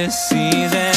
this season.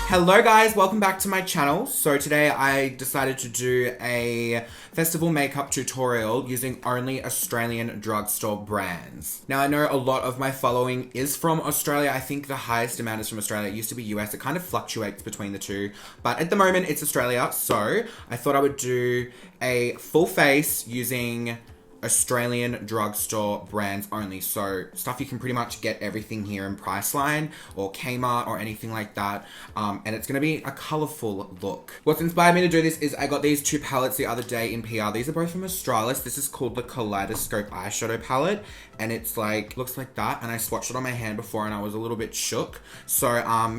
Hello guys, welcome back to my channel. So today I decided to do a festival makeup tutorial using only Australian drugstore brands. Now I know a lot of my following is from Australia. I think the highest amount is from Australia. It used to be US. It kind of fluctuates between the two, but at the moment it's Australia. So I thought I would do a full face using Australian drugstore brands only. So stuff you can pretty much get everything here in Priceline or Kmart or anything like that. And it's going to be a colourful look. What's inspired me to do this is I got these two palettes the other day in PR. These are both from Australis. This is called the Kaleidoscope eyeshadow palette. And it's like, looks like that. And I swatched it on my hand before and I was a little bit shook. So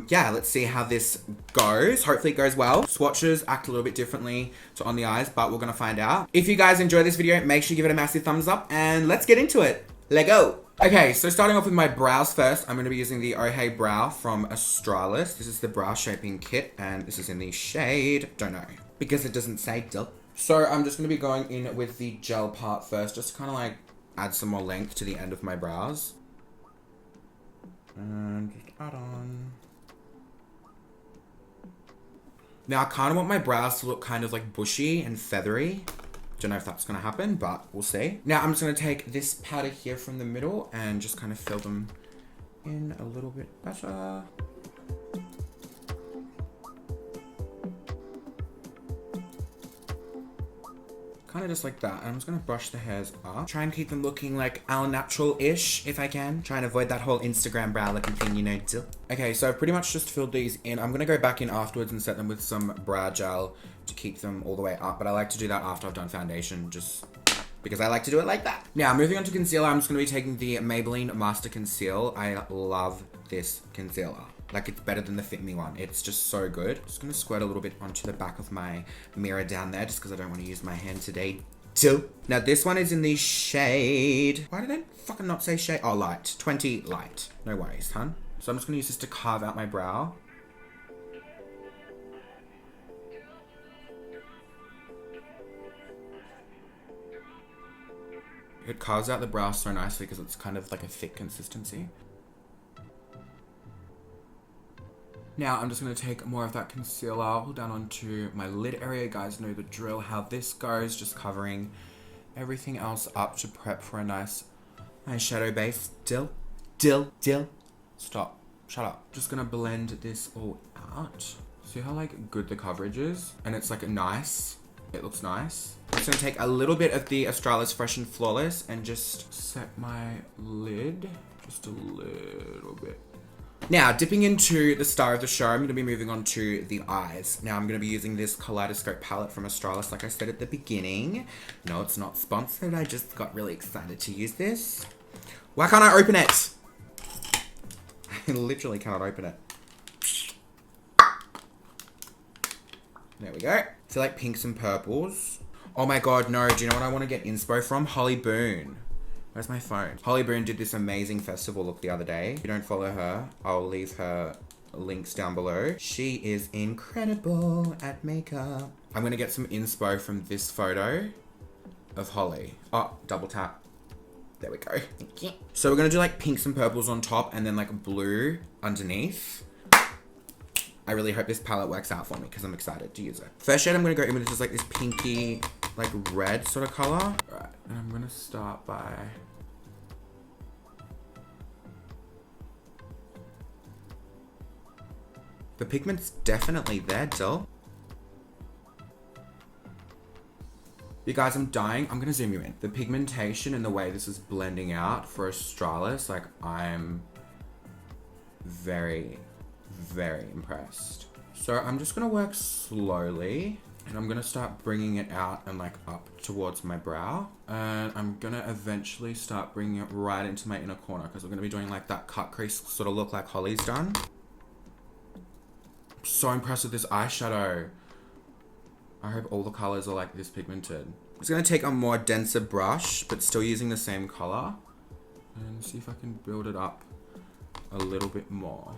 yeah, let's see how this goes. Hopefully it goes well. Swatches act a little bit differently to on the eyes, but we're going to find out. If you guys enjoy this video, make sure you give it a massive thumbs up and let's get into it. Let go. Okay, so starting off with my brows first, I'm going to be using the Oh Hey Brow from Australis. This is the brow shaping kit and this is in the shade, don't know, because it doesn't say duh. So I'm just going to be going in with the gel part first, just to kind of like add some more length to the end of my brows. And just add on. Now I kind of want my brows to look kind of like bushy and feathery. Don't know if that's gonna happen, but we'll see. Now I'm just gonna take this powder here from the middle and just kind of fill them in a little bit better. Kind of just like that. And I'm just gonna brush the hairs up. Try and keep them looking like al natural-ish if I can. Try and avoid that whole Instagram brow looking thing, you know. Okay, so I've pretty much just filled these in. I'm gonna go back in afterwards and set them with some brow gel to keep them all the way up. But I like to do that after I've done foundation, just because I like to do it like that. Now, moving on to concealer, I'm just gonna be taking the Maybelline Master Conceal. I love this concealer. Like, it's better than the Fit Me one. It's just so good. Just gonna squirt a little bit onto the back of my mirror down there just because I don't want to use my hand today too. Now, this one is in the shade... Why did I fucking not say shade? Oh, light. 20 light. No worries, hun. So I'm just gonna use this to carve out my brow. It carves out the brow so nicely because it's kind of like a thick consistency. Now I'm just going to take more of that concealer, pull down onto my lid area. You guys know the drill, how this goes, just covering everything else up to prep for a nice eyeshadow base. Dill. Stop. Shut up. Just going to blend this all out. See how like good the coverage is? And it's like nice. It looks nice. I'm just going to take a little bit of the Australis Fresh and Flawless and just set my lid just a little bit. Now, dipping into the star of the show, I'm going to be moving on to the eyes. Now, I'm going to be using this Kaleidoscope palette from Australis, like I said at the beginning. No, it's not sponsored. I just got really excited to use this. Why can't I open it? I literally cannot open it. There we go. So, like pinks and purples. Oh my god, no. Do you know what I want to get inspo from? Holly Boon. Where's my phone? Holly Boon did this amazing festival look the other day. If you don't follow her, I'll leave her links down below. She is incredible at makeup. I'm gonna get some inspo from this photo of Holly. Oh, double tap. There we go. Thank you. So we're gonna do like pinks and purples on top and then like blue underneath. I really hope this palette works out for me because I'm excited to use it. First shade I'm gonna go in with is just like this pinky, like red sort of color. All right, and I'm gonna start by the pigment's definitely there, Dill. You guys, I'm dying. I'm gonna zoom you in. The pigmentation and the way this is blending out for Australis, like I'm very, very impressed. So I'm just gonna work slowly and I'm gonna start bringing it out and like up towards my brow. And I'm gonna eventually start bringing it right into my inner corner because we're gonna be doing like that cut crease sort of look like Holly's done. I'm so impressed with this eyeshadow. I hope all the colors are like this pigmented. I'm just gonna take a more denser brush, but still using the same color. And see if I can build it up a little bit more.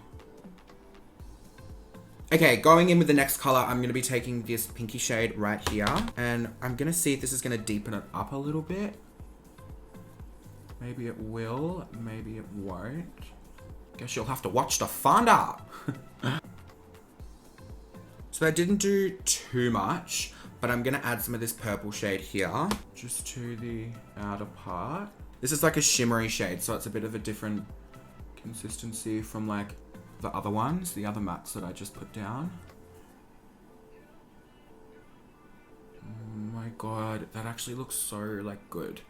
Okay, going in with the next color, I'm gonna be taking this pinky shade right here. And I'm gonna see if this is gonna deepen it up a little bit. Maybe it will, maybe it won't. Guess you'll have to watch to find out. So I didn't do too much, but I'm gonna add some of this purple shade here, just to the outer part. This is like a shimmery shade, so it's a bit of a different consistency from like the other ones, the other mattes that I just put down. Oh my god, that actually looks so like good.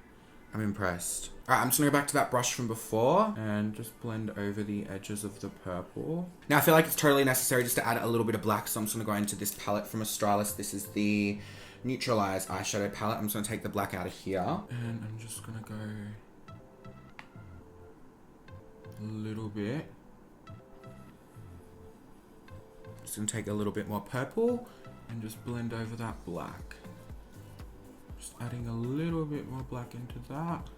I'm impressed. Alright, I'm just gonna go back to that brush from before and just blend over the edges of the purple. Now I feel like it's totally necessary just to add a little bit of black, so I'm just gonna go into this palette from Australis. This is the Neutralized eyeshadow palette. I'm just gonna take the black out of here. And I'm just gonna go a little bit. Just gonna take a little bit more purple and just blend over that black. Just adding a little bit more black into that.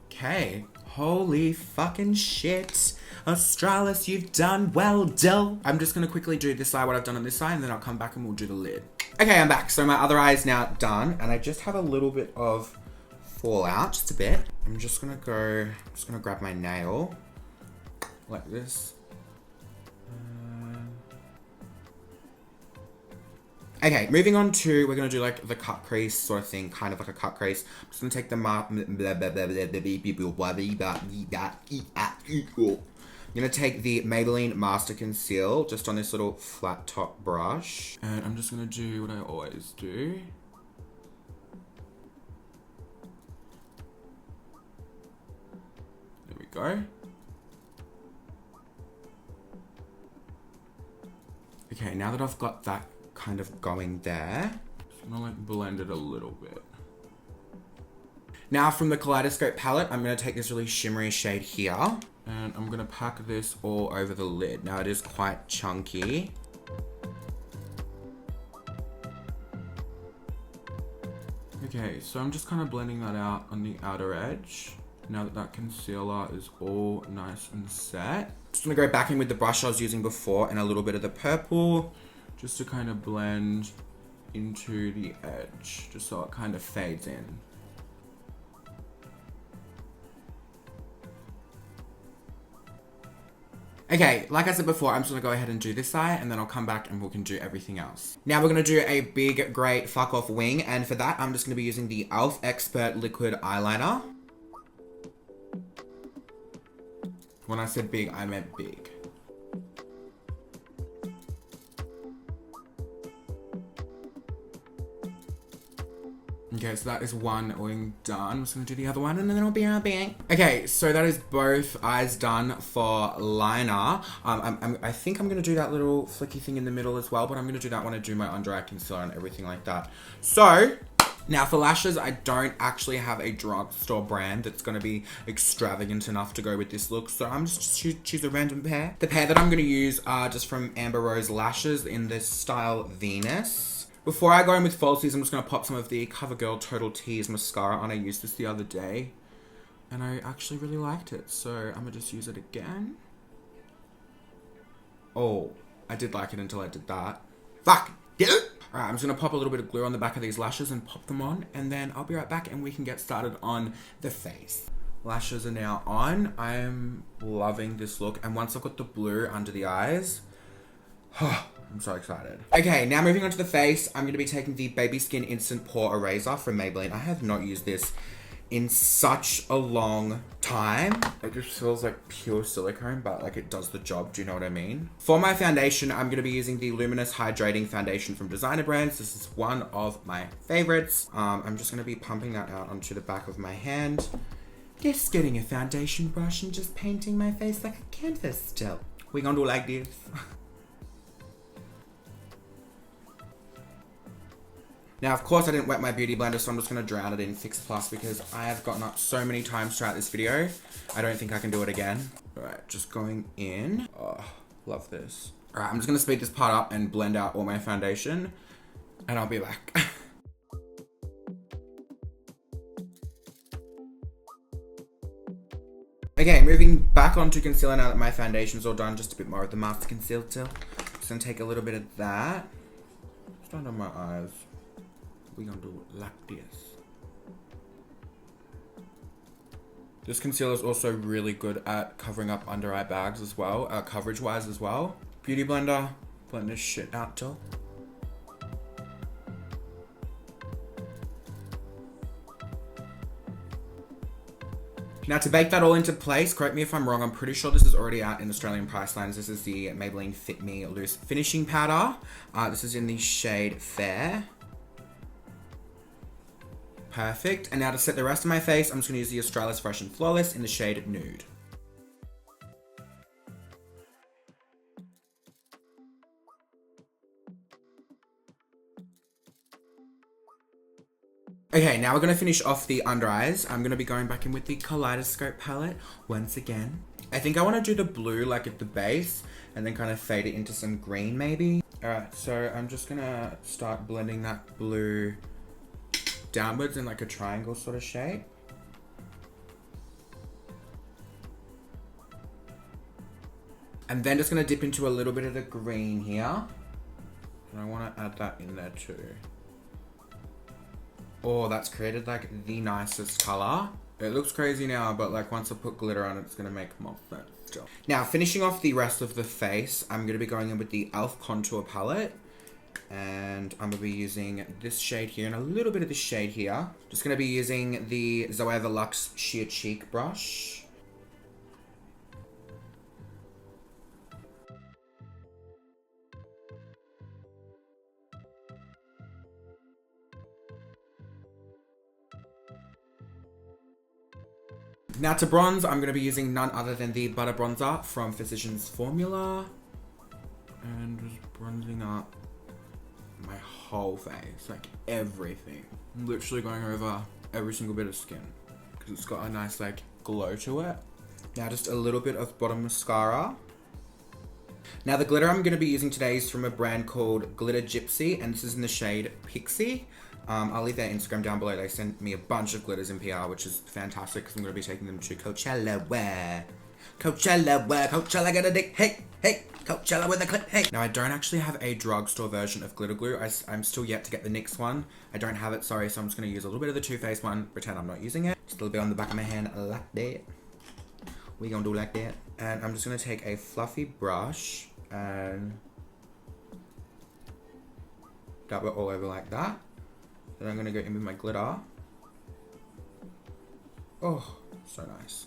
Okay, holy fucking shit. Australis, you've done well, Dill. I'm just gonna quickly do this eye, what I've done on this side, and then I'll come back and we'll do the lid. Okay, I'm back. So my other eye is now done, and I just have a little bit of fallout, just a bit. I'm just gonna grab my nail, like this. Okay, moving on to, we're gonna do like the cut crease sort of thing, kind of like a cut crease. I'm just gonna take the I'm gonna take the Maybelline Master Conceal just on this little flat top brush. And I'm just gonna do what I always do. There we go. Okay, now that I've got that kind of going there, just gonna like blend it a little bit. Now from the Kaleidoscope palette, I'm gonna take this really shimmery shade here, and I'm gonna pack this all over the lid. Now it is quite chunky. Okay, so I'm just kind of blending that out on the outer edge. Now that that concealer is all nice and set. Just gonna go back in with the brush I was using before and a little bit of the purple, just to kind of blend into the edge, just so it kind of fades in. Okay, like I said before, I'm just gonna go ahead and do this eye, and then I'll come back and we can do everything else. Now we're gonna do a big, great fuck off wing, and for that, I'm just gonna be using the e.l.f. Expert Liquid Eyeliner. When I said big, I meant big. Okay, so that is one wing done. I'm just gonna do the other one and then I'll be back. Okay, so that is both eyes done for liner. I think I'm gonna do that little flicky thing in the middle as well, but I'm gonna do that when I do my under eye concealer and everything like that. So, now for lashes, I don't actually have a drugstore brand that's gonna be extravagant enough to go with this look, so I'm just choose a random pair. The pair that I'm gonna use are just from Amber Rose Lashes in this style Venus. Before I go in with falsies, I'm just going to pop some of the Covergirl Total Tease mascara on. I used this the other day, and I actually really liked it, so I'm going to just use it again. Oh, I did like it until I did that. Fuck! Get it? Alright, I'm just going to pop a little bit of glue on the back of these lashes and pop them on, and then I'll be right back and we can get started on the face. Lashes are now on. I am loving this look, and once I've got the blue under the eyes, I'm so excited. Okay, now moving on to the face, I'm going to be taking the Baby Skin Instant Pore Eraser from Maybelline. I have not used this in such a long time. It just feels like pure silicone, but like it does the job, do you know what I mean? For my foundation, I'm going to be using the Luminous Hydrating Foundation from Designer Brands. This is one of my favorites. I'm just going to be pumping that out onto the back of my hand. Just getting a foundation brush and just painting my face like a canvas still. We're going to do like this. Now, of course, I didn't wet my beauty blender, so I'm just going to drown it in Fix Plus because I have gotten up so many times throughout this video. I don't think I can do it again. All right, just going in. Oh, love this. All right, I'm just going to speed this part up and blend out all my foundation. and I'll be back. Okay, moving back onto concealer now that my foundation's all done. Just a bit more of the mask concealer still. Just gonna take a little bit of that. Just under my eyes. We're gonna do it like this. This concealer is also really good at covering up under eye bags as well, coverage wise as well. Beauty blender, blend this shit out till. Now to bake that all into place, correct me if I'm wrong, I'm pretty sure this is already out in Australian price lines. This is the Maybelline Fit Me Loose Finishing Powder. This is in the shade Fair. Perfect. And now to set the rest of my face, I'm just gonna use the Australis Fresh and Flawless in the shade Nude. Okay, now we're going to finish off the under eyes. I'm going to be going back in with the Kaleidoscope palette once again. I think I want to do the blue like at the base and then kind of fade it into some green maybe. Alright, so I'm just going to start blending that blue downwards in like a triangle sort of shape. And then just going to dip into a little bit of the green here. And I want to add that in there too. Oh, that's created like the nicest color. It looks crazy now, but like once I put glitter on it, it's gonna make more sense still. Now, finishing off the rest of the face, I'm gonna be going in with the e.l.f. contour palette. And I'm gonna be using this shade here and a little bit of this shade here. Just gonna be using the Zoeva Luxe Sheer Cheek brush. Now to bronze, I'm going to be using none other than the Butter Bronzer from Physicians Formula. And just bronzing up my whole face, like everything. I'm literally going over every single bit of skin because it's got a nice like glow to it. Now just a little bit of bottom mascara. Now the glitter I'm going to be using today is from a brand called Glitter Gypsy, and this is in the shade Pixie. I'll leave their Instagram down below. They sent me a bunch of glitters in PR, which is fantastic because I'm going to be taking them to Coachella where Coachella get a dick, hey, hey, Coachella with a clip, hey. Now I don't actually have a drugstore version of glitter glue. I'm still yet to get the NYX one. I don't have it, sorry, so I'm just going to use a little bit of the Too Faced one, pretend I'm not using it. Just a little bit on the back of my hand like that. We gonna do like that. And I'm just going to take a fluffy brush and dab it all over like that. Then I'm going to go in with my glitter. Oh, so nice.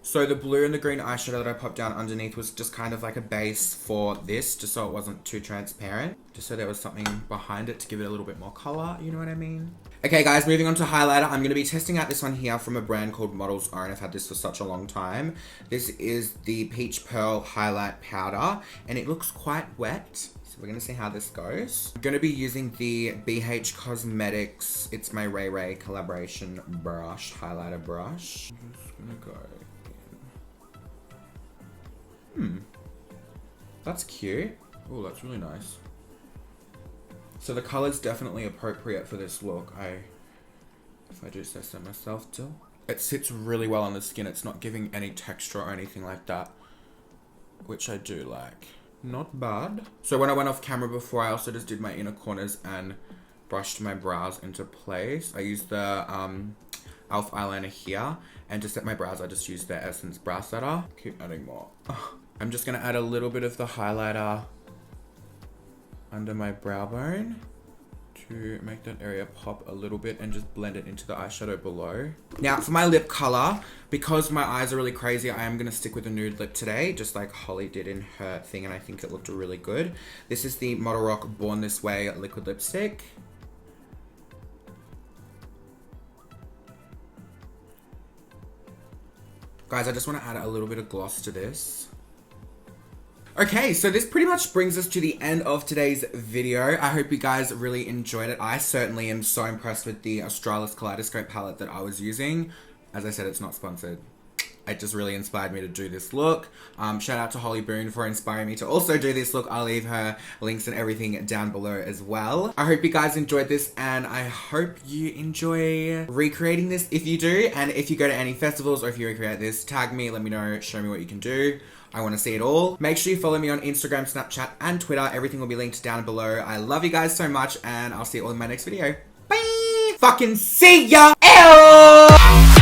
So the blue and the green eyeshadow that I popped down underneath was just kind of like a base for this, just so it wasn't too transparent. Just so there was something behind it to give it a little bit more color, you know what I mean? Okay guys, moving on to highlighter. I'm going to be testing out this one here from a brand called Modelsown. I've had this for such a long time. This is the Peach Pearl Highlight Powder, and it looks quite wet. We're going to see how this goes. I'm going to be using the BH Cosmetics It's My Ray Ray collaboration brush, highlighter brush. I'm just going to go in. That's cute. Oh, that's really nice. So the color's definitely appropriate for this look. If I do say so myself too. It sits really well on the skin. It's not giving any texture or anything like that, which I do like. Not bad. So when I went off camera before, I also just did my inner corners and brushed my brows into place. I used the e.l.f. eyeliner here, and to set my brows, I just used the Essence Brow Setter. Keep adding more. I'm just gonna add a little bit of the highlighter under my brow bone to make that area pop a little bit and just blend it into the eyeshadow below. Now for my lip color, because my eyes are really crazy, I am going to stick with a nude lip today, just like Holly did in her thing, and I think it looked really good. This is the Modelrock Born This Way liquid lipstick. Guys, I just want to add a little bit of gloss to this. Okay, so this pretty much brings us to the end of today's video. I hope you guys really enjoyed it. I certainly am so impressed with the Australis Kaleidoscope palette that I was using. As I said, it's not sponsored. it just really inspired me to do this look. Shout out to Holly Boon for inspiring me to also do this look. I'll leave her links and everything down below as well. I hope you guys enjoyed this, and I hope you enjoy recreating this if you do. And if you go to any festivals or if you recreate this, tag me, let me know, show me what you can do. I want to see it all. Make sure you follow me on Instagram, Snapchat, and Twitter. Everything will be linked down below. I love you guys so much, and I'll see you all in my next video. Bye! Fucking see ya! Ew!